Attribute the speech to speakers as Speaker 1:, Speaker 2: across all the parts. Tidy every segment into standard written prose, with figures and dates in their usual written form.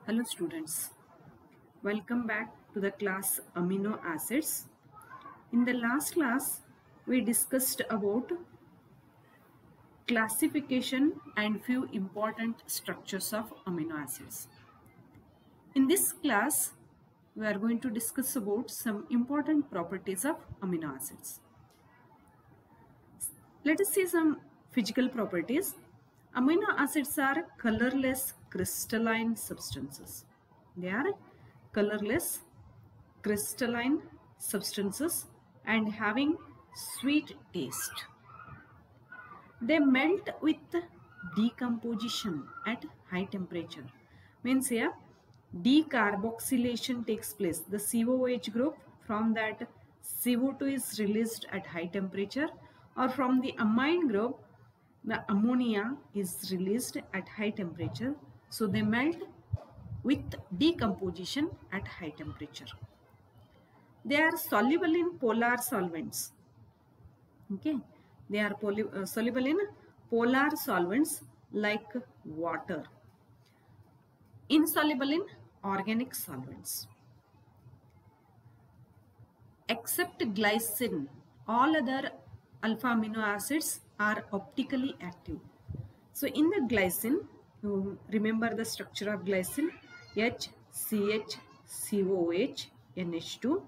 Speaker 1: Hello students, welcome back to the class Amino Acids. In the last class, we discussed about classification and few important structures of amino acids. In this class, we are going to discuss about some important properties of amino acids. Let us see some physical properties. Amino acids are colorless crystalline substances. They are colorless crystalline substances and having sweet taste. They melt with decomposition at high temperature. Means here decarboxylation takes place. The COOH group, from that CO2 is released at high temperature, or from the amine group the ammonia is released at high temperature. So they melt with decomposition at high temperature. They are soluble in polar solvents. Okay, they are soluble in polar solvents like water. Insoluble in organic solvents. Except glycine, all other alpha amino acids are optically active. So in the glycine, you remember the structure of glycine: H, CH, COOH, NH2.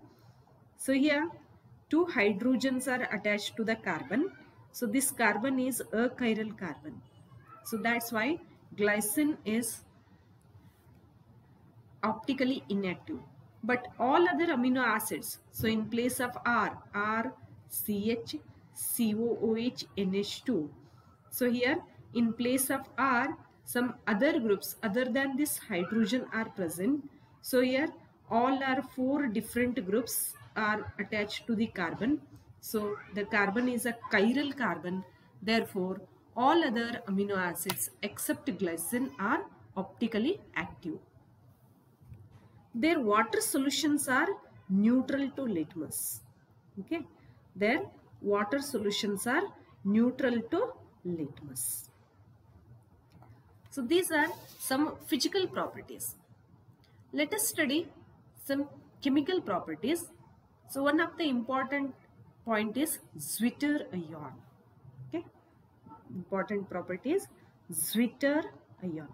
Speaker 1: So here two hydrogens are attached to the carbon. So this carbon is a chiral carbon. So that's why glycine is optically inactive. But all other amino acids, so in place of R, CH, COOH, NH2. So here in place of R, some other groups other than this hydrogen are present. So here all are four different groups are attached to the carbon. So the carbon is a chiral carbon. Therefore, all other amino acids except glycine are optically active. Their water solutions are neutral to litmus. Okay, their water solutions are neutral to litmus. So these are some physical properties. Let us study some chemical properties. So one of the important point is Zwitter ion. Okay, important property is Zwitter ion.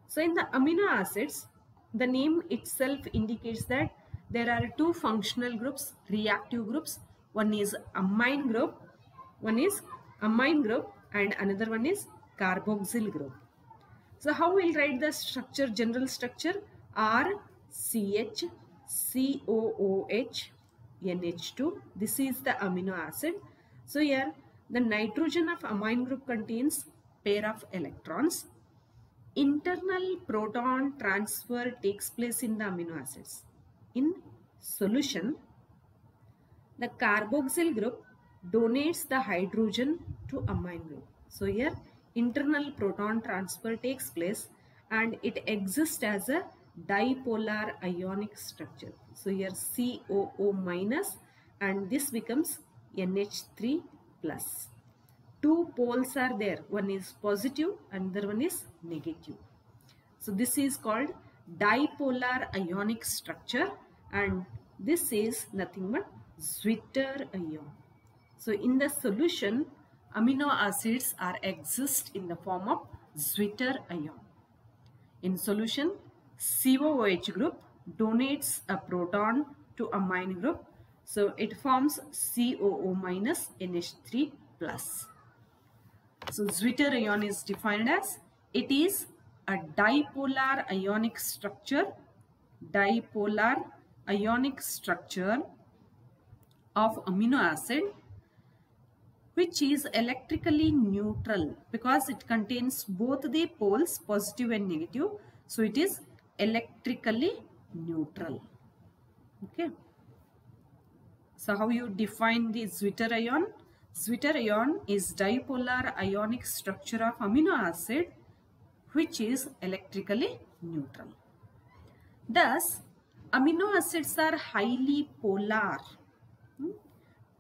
Speaker 1: So in the amino acids, the name itself indicates that there are two functional groups, reactive groups. One is amine group, and another one is carboxyl group. So how we'll write the structure, general structure? R, CH, COOH, NH2. This is the amino acid. So here the nitrogen of amine group contains pair of electrons. Internal proton transfer takes place in the amino acids. In solution, the carboxyl group donates the hydrogen to amine group. So here internal proton transfer takes place and it exists as a dipolar ionic structure. So here COO minus and this becomes NH3 plus. Two poles are there, one is positive, another one is negative. So this is called dipolar ionic structure and this is nothing but Zwitter ion. So in the solution, amino acids are exist in the form of Zwitter ion. In solution, COOH group donates a proton to amine group. So it forms COO minus NH3 plus. So Zwitter ion is defined as it is a dipolar ionic structure of amino acid which is electrically neutral because it contains both the poles positive and negative. So it is electrically neutral. Okay. So how you define the Zwitter ion? Zwitter ion is dipolar ionic structure of amino acid which is electrically neutral. Thus, amino acids are highly polar.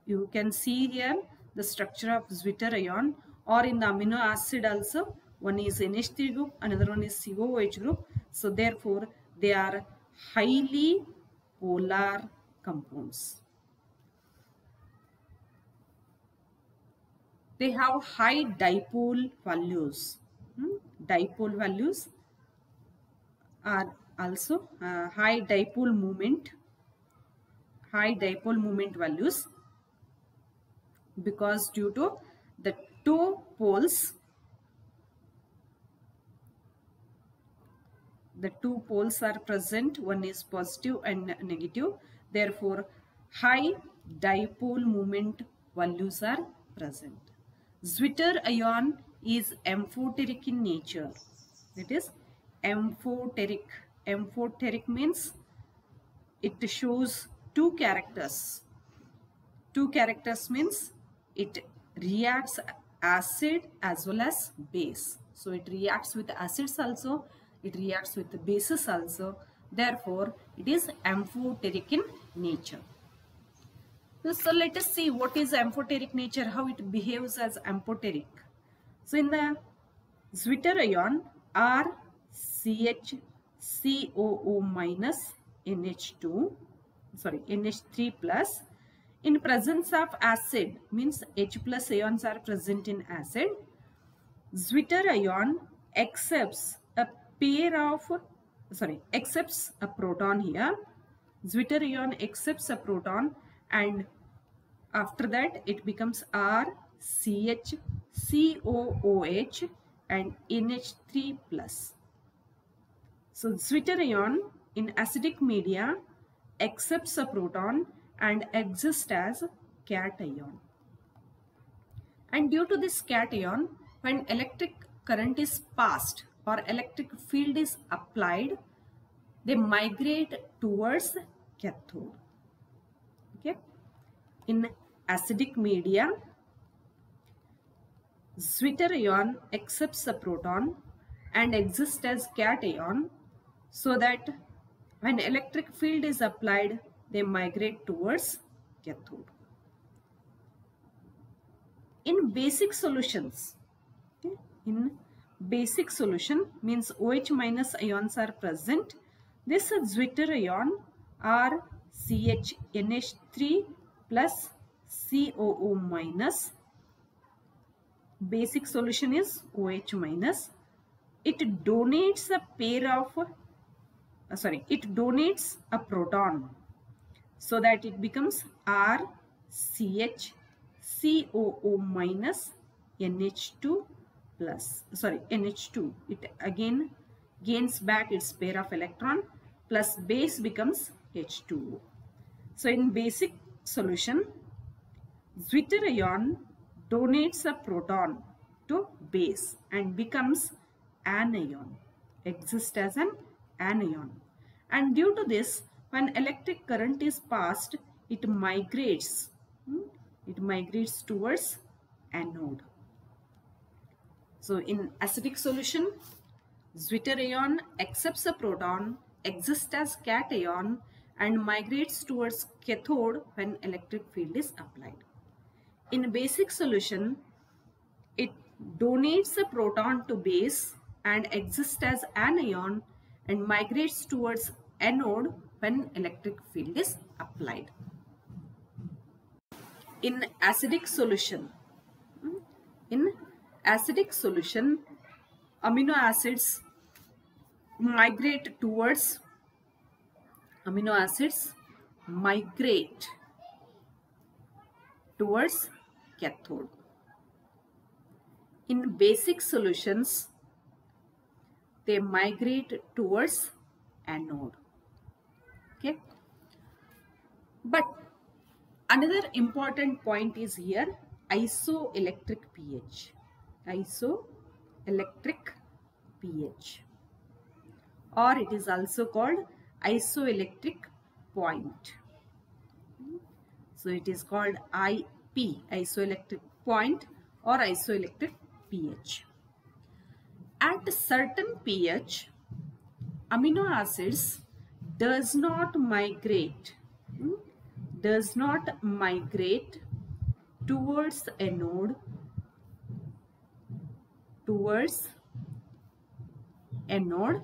Speaker 1: You can see here the structure of Zwitter ion, or in the amino acid also One is NH3 group, another one is COOH group. So therefore, they are highly polar compounds. They have high dipole values. Dipole values are also high dipole moment values, because due to the two poles are present, one is positive and negative, therefore high dipole moment values are present. Zwitter ion is amphoteric in nature. It is amphoteric. Amphoteric means it shows two characters. Two characters means it reacts acid as well as base. So it reacts with acids also, it reacts with the bases also. Therefore, it is amphoteric in nature. So let us see what is amphoteric nature, how it behaves as amphoteric. So in the Zwitter ion, RCHCOO minus NH3 plus. In presence of acid, means H plus ions are present in acid, Zwitter ion accepts a proton here. Zwitter ion accepts a proton, and after that it becomes RCHCOOH and NH3 plus. So Zwitter ion in acidic media accepts a proton and exists as cation. And due to this cation, when electric current is passed or electric field is applied, they migrate towards cathode. Okay. In acidic media, Zwitter ion accepts a proton and exists as cation, so that when electric field is applied, they migrate towards cathode. In basic solutions, okay, in basic solution means OH minus ions are present. This Zwitter ion RCHNH3 plus COO minus. Basic solution is OH minus. It donates a proton, so that it becomes RCHCOO minus NH2 plus, NH2. It again gains back its pair of electron, plus base becomes H2O. So in basic solution, Zwitter ion donates a proton to base and becomes anion, exists as an anion. And due to this, when electric current is passed, it migrates towards anode. So in acidic solution, Zwitter ion accepts a proton, exists as cation, and migrates towards cathode when electric field is applied. In basic solution, it donates a proton to base and exists as anion and migrates towards anode when electric field is applied. In acidic solution, amino acids migrate towards cathode. In basic solutions, they migrate towards anode. Okay. But another important point is here, isoelectric pH. Isoelectric pH, or it is also called isoelectric point. So it is called IP, isoelectric point, or isoelectric pH. At a certain pH, amino acids does not migrate towards anode, towards anode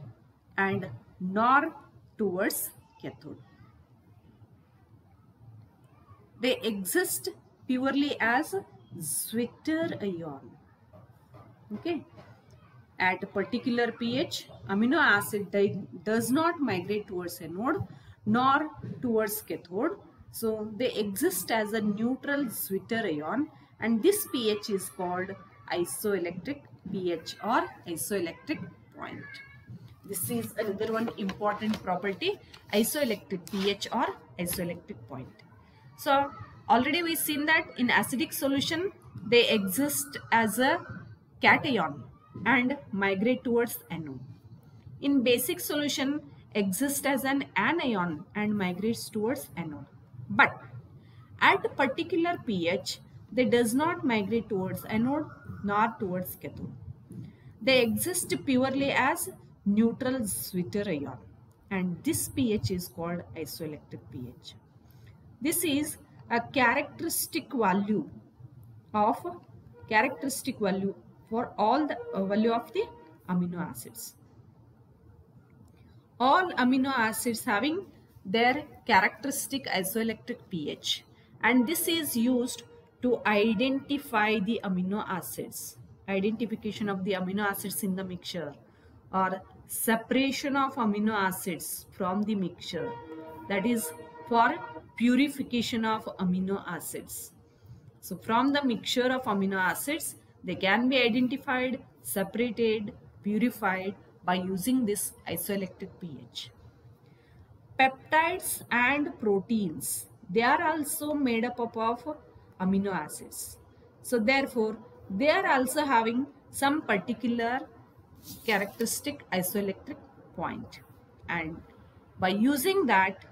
Speaker 1: and nor towards cathode. They exist purely as Zwitter ion. Okay. At a particular pH, amino acid does not migrate towards anode nor towards cathode. So they exist as a neutral Zwitter ion, and this pH is called isoelectric pH or isoelectric point. This is another one important property, isoelectric pH or isoelectric point. So already we've seen that in acidic solution they exist as a cation and migrate towards anode. In basic solution exist as an anion and migrates towards anode. But at a particular pH they does not migrate towards anode nor towards cathode. They exist purely as neutral Zwitter ion, and this pH is called isoelectric pH. This is a characteristic value for all the value of the amino acids. All amino acids having their characteristic isoelectric pH, and this is used to identify the amino acids. Identification of the amino acids in the mixture or separation of amino acids from the mixture, that is for purification of amino acids. So from the mixture of amino acids they can be identified, separated, purified by using this isoelectric pH. Peptides and proteins, they are also made up of amino acids. So therefore they are also having some particular characteristic isoelectric point, and by using that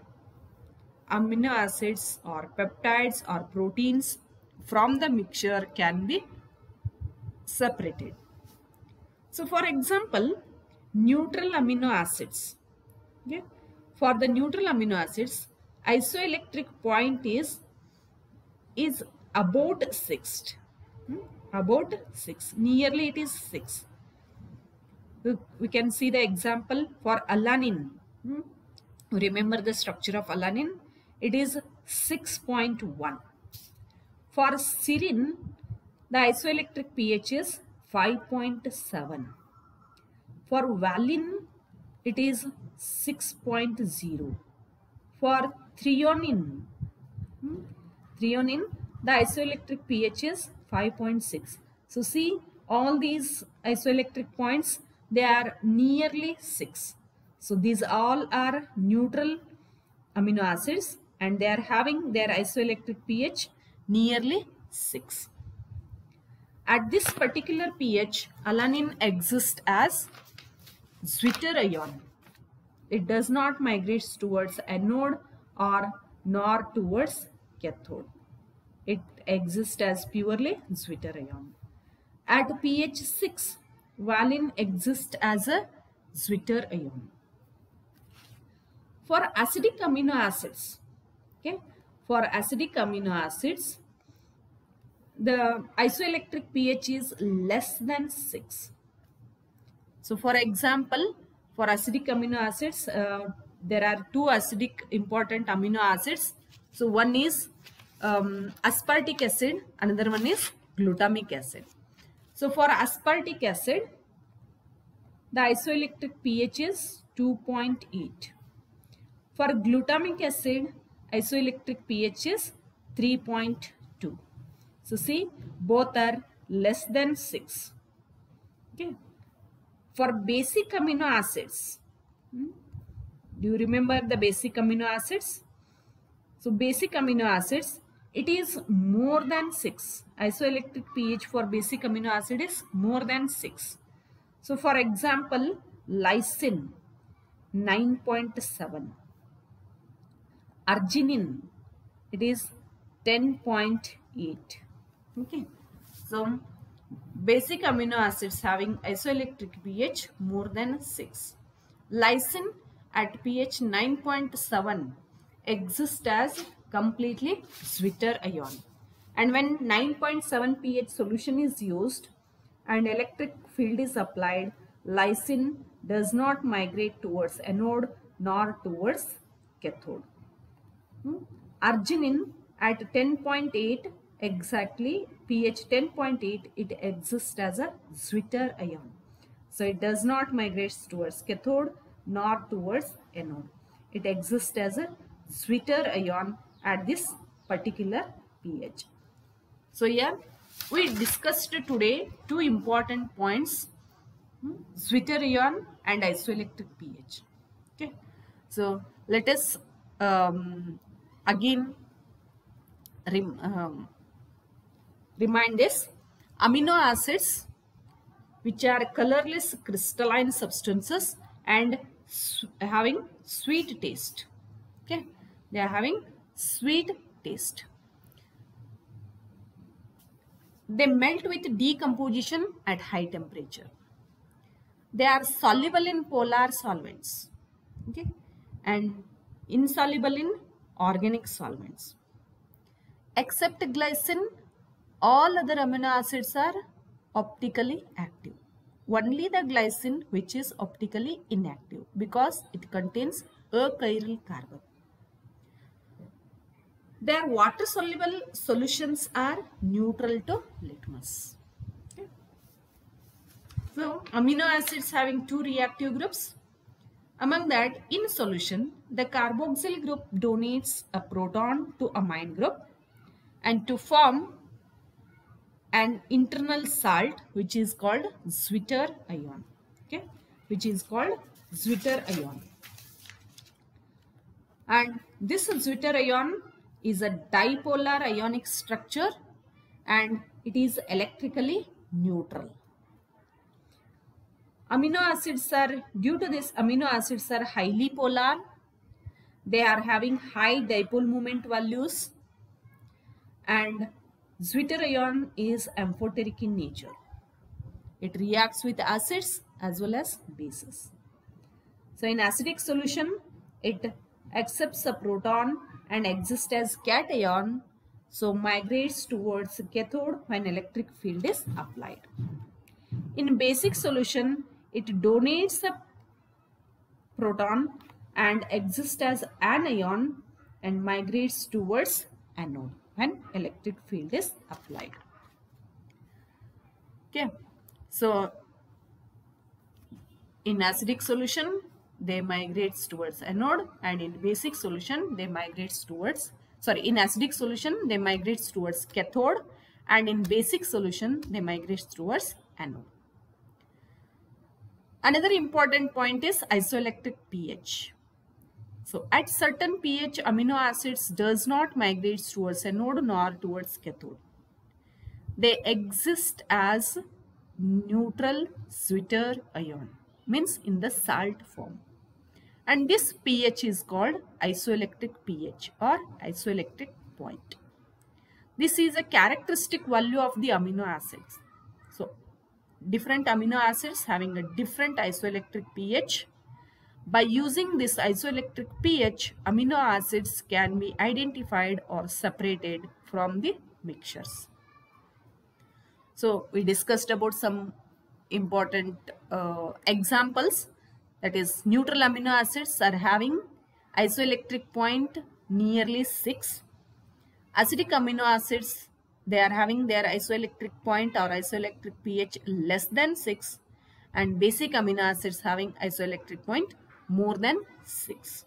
Speaker 1: amino acids or peptides or proteins from the mixture can be separated. So for example, neutral amino acids. Okay? For the neutral amino acids, isoelectric point is about 6. About 6. Nearly it is 6. We can see the example for alanine. Remember the structure of alanine? It is 6.1. For serine, the isoelectric pH is 5.7. For valine, it is 6.0. For threonine, the isoelectric pH is 5.6. So see, all these isoelectric points, they are nearly 6. So these all are neutral amino acids and they are having their isoelectric pH nearly 6. At this particular pH, alanine exists as Zwitter ion. It does not migrate towards anode or nor towards cathode. It exists as purely Zwitter ion. At pH 6, valine exists as a Zwitter ion. For acidic amino acids, the isoelectric pH is less than 6. So for example, for acidic amino acids, there are two acidic important amino acids. So one is aspartic acid, another one is glutamic acid. So for aspartic acid, the isoelectric pH is 2.8. For glutamic acid, isoelectric pH is 3.2. So see, both are less than 6. Okay. For basic amino acids, do you remember the basic amino acids? So basic amino acids, it is more than 6. Isoelectric pH for basic amino acid is more than 6. So for example, lysine 9.7. Arginine, it is 10.8. Okay. So basic amino acids having isoelectric pH more than 6. Lysine at pH 9.7 exists as completely Zwitter ion. And when 9.7 pH solution is used and electric field is applied, lysine does not migrate towards anode nor towards cathode. Arginine at 10.8, exactly pH 10.8, it exists as a Zwitter ion. So it does not migrate towards cathode nor towards anode. It exists as a Zwitter ion at this particular pH. So here we discussed today two important points, Zwitter ion and isoelectric pH. Okay, so let us again remind this. Amino acids, which are colorless crystalline substances and having sweet taste. Okay, they are having sweet taste. They melt with decomposition at high temperature. They are soluble in polar solvents, okay, and insoluble in organic solvents. Except glycine, all other amino acids are optically active. Only the glycine which is optically inactive because it contains achiral carbon. Their water soluble solutions are neutral to litmus. Okay. So amino acids having two reactive groups. Among that, in solution, the carboxyl group donates a proton to amine group and to form an internal salt which is called Zwitter ion. Okay, which is called Zwitter ion. And this Zwitter ion is a dipolar ionic structure and it is electrically neutral. Amino acids are, due to this, amino acids are highly polar. They are having high dipole moment values, and Zwitter ion is amphoteric in nature. It reacts with acids as well as bases. So in acidic solution, it accepts a proton and exists as cation, so migrates towards cathode when electric field is applied. In basic solution, it donates a proton and exists as anion and migrates towards anode when electric field is applied. Okay, so in acidic solution, they migrates towards anode, and in basic solution, they migrates towards, in acidic solution, they migrates towards cathode, and in basic solution, they migrates towards anode. Another important point is isoelectric pH. So at certain pH, amino acids does not migrate towards anode nor towards cathode. They exist as neutral Zwitter ion, means in the salt form. And this pH is called isoelectric pH or isoelectric point. This is a characteristic value of the amino acids. So different amino acids having a different isoelectric pH. By using this isoelectric pH, amino acids can be identified or separated from the mixtures. So we discussed about some important examples, that is neutral amino acids are having isoelectric point nearly 6. Acidic amino acids, they are having their isoelectric point or isoelectric pH less than 6, and basic amino acids having isoelectric point more than 6.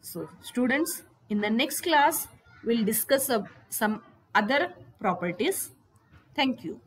Speaker 1: So students, in the next class, we'll discuss some other properties. Thank you.